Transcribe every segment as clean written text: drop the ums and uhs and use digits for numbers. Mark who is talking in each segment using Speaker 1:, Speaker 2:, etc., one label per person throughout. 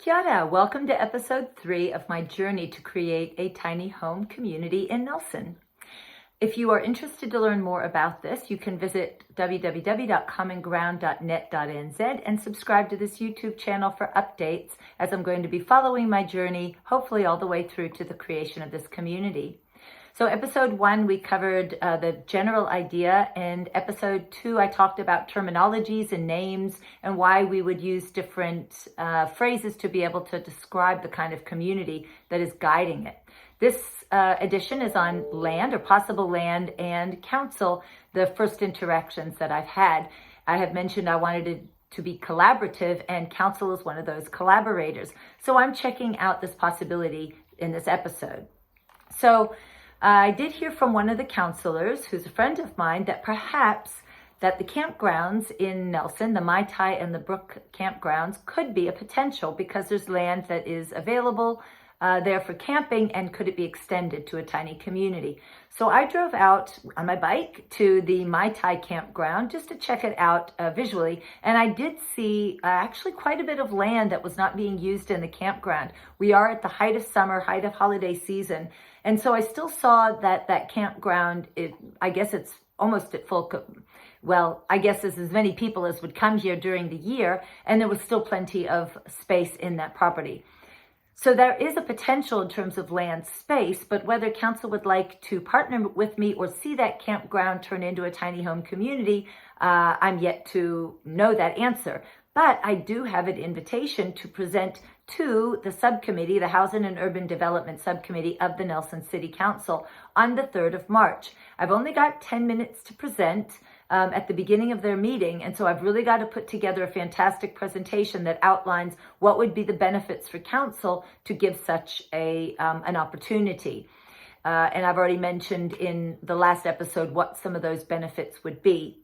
Speaker 1: Kia ora. Welcome to episode 3 of my journey to create a tiny home community in Nelson. If you are interested to learn more about this, you can visit www.commonground.net.nz and subscribe to this YouTube channel for updates as I'm going to be following my journey, hopefully all the way through to the creation of this community. So episode 1, we covered the general idea, and episode 2, I talked about terminologies and names and why we would use different phrases to be able to describe the kind of community that is guiding it. This edition is on land or possible land and council, the first interactions that I've had. I have mentioned I wanted it to be collaborative, and council is one of those collaborators. So I'm checking out this possibility in this episode. So I did hear from one of the counselors, who's a friend of mine, that perhaps that the campgrounds in Nelson, the Mai Tai and the Brook campgrounds, could be a potential because there's land that is available there for camping, and could it be extended to a tiny community? So I drove out on my bike to the Mai Tai campground just to check it out visually, and I did see actually quite a bit of land that was not being used in the campground. We are at the height of summer, height of holiday season, and so I still saw that campground, I guess it's almost at full, well, I guess there's as many people as would come here during the year, and there was still plenty of space in that property. So there is a potential in terms of land space, but whether council would like to partner with me or see that campground turn into a tiny home community, I'm yet to know that answer. But I do have an invitation to present to the subcommittee, the Housing and Urban Development Subcommittee of the Nelson City Council on the 3rd of March. I've only got 10 minutes to present at the beginning of their meeting, and so I've really got to put together a fantastic presentation that outlines what would be the benefits for council to give such an opportunity. And I've already mentioned in the last episode what some of those benefits would be.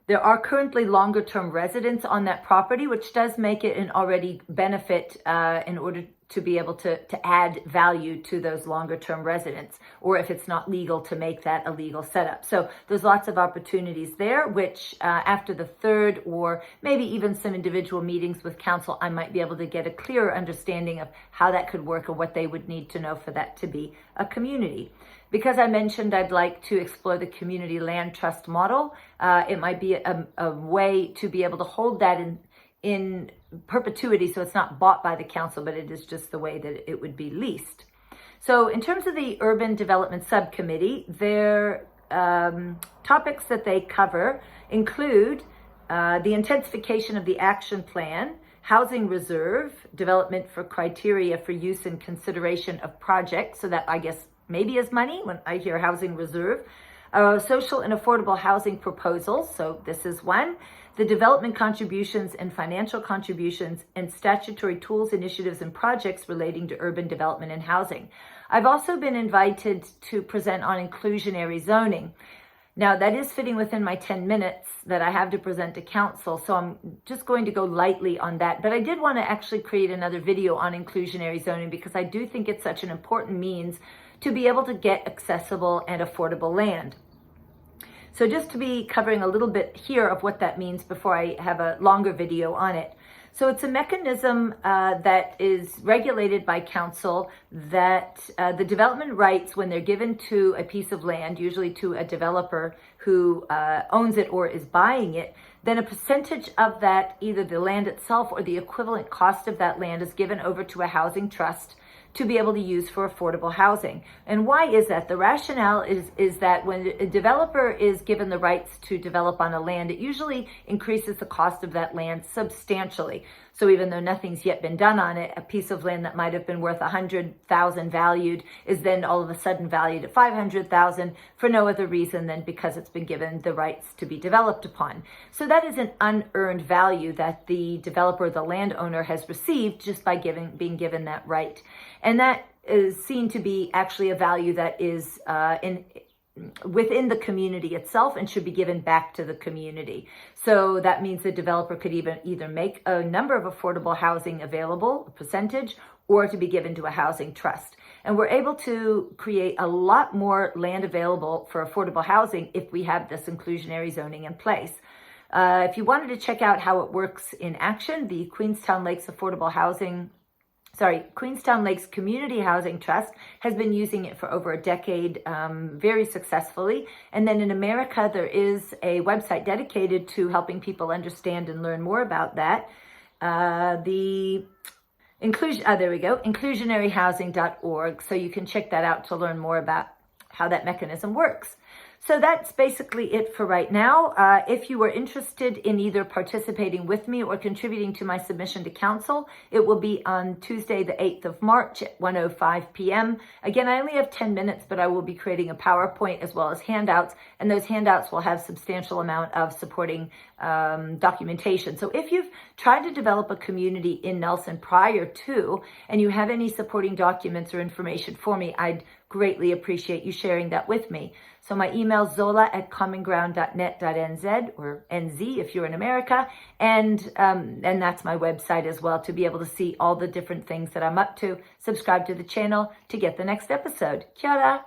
Speaker 1: There are currently longer-term residents on that property, which does make it an already benefit in order to be able to add value to those longer-term residents, or if it's not legal, to make that a legal setup. So there's lots of opportunities there, which after the 3rd, or maybe even some individual meetings with council, I might be able to get a clearer understanding of how that could work or what they would need to know for that to be a community. Because I mentioned I'd like to explore the community land trust model, it might be a way to be able to hold that in perpetuity, so it's not bought by the council, but it is just the way that it would be leased. So in terms of the Urban Development Subcommittee, their topics that they cover include the intensification of the action plan, housing reserve, development for criteria for use and consideration of projects, so that I guess maybe is money when I hear housing reserve, social and affordable housing proposals, so this is one, the development contributions and financial contributions, and statutory tools, initiatives, and projects relating to urban development and housing. I've also been invited to present on inclusionary zoning. Now, that is fitting within my 10 minutes that I have to present to council, so I'm just going to go lightly on that. But I did want to actually create another video on inclusionary zoning because I do think it's such an important means to be able to get accessible and affordable land. So just to be covering a little bit here of what that means before I have a longer video on it. So it's a mechanism that is regulated by council that the development rights, when they're given to a piece of land, usually to a developer who owns it or is buying it, then a percentage of that, either the land itself or the equivalent cost of that land, is given over to a housing trust to be able to use for affordable housing. And why is that? The rationale is that when a developer is given the rights to develop on a land, it usually increases the cost of that land substantially. So even though nothing's yet been done on it, a piece of land that might have been worth $100,000 valued is then all of a sudden valued at $500,000 for no other reason than because it's been given the rights to be developed upon. So that is an unearned value that the developer, the landowner, has received just by being given that right. And that is seen to be actually a value that is within the community itself and should be given back to the community. So that means the developer could either make a number of affordable housing available, a percentage, or to be given to a housing trust. And we're able to create a lot more land available for affordable housing if we have this inclusionary zoning in place. If you wanted to check out how it works in action, the Queenstown Lakes Community Housing Trust has been using it for over a decade very successfully. And then in America, there is a website dedicated to helping people understand and learn more about that. Inclusionaryhousing.org. So you can check that out to learn more about how that mechanism works. So that's basically it for right now. If you are interested in either participating with me or contributing to my submission to council, it will be on Tuesday, the 8th of March at 1:05 p.m. Again, I only have 10 minutes, but I will be creating a PowerPoint as well as handouts, and those handouts will have substantial amount of supporting documentation. So if you've tried to develop a community in Nelson prior to, and you have any supporting documents or information for me, I'd greatly appreciate you sharing that with me. So my email is zola@commonground.net.nz or NZ if you're in America. And that's my website as well to be able to see all the different things that I'm up to. Subscribe to the channel to get the next episode. Kia ora.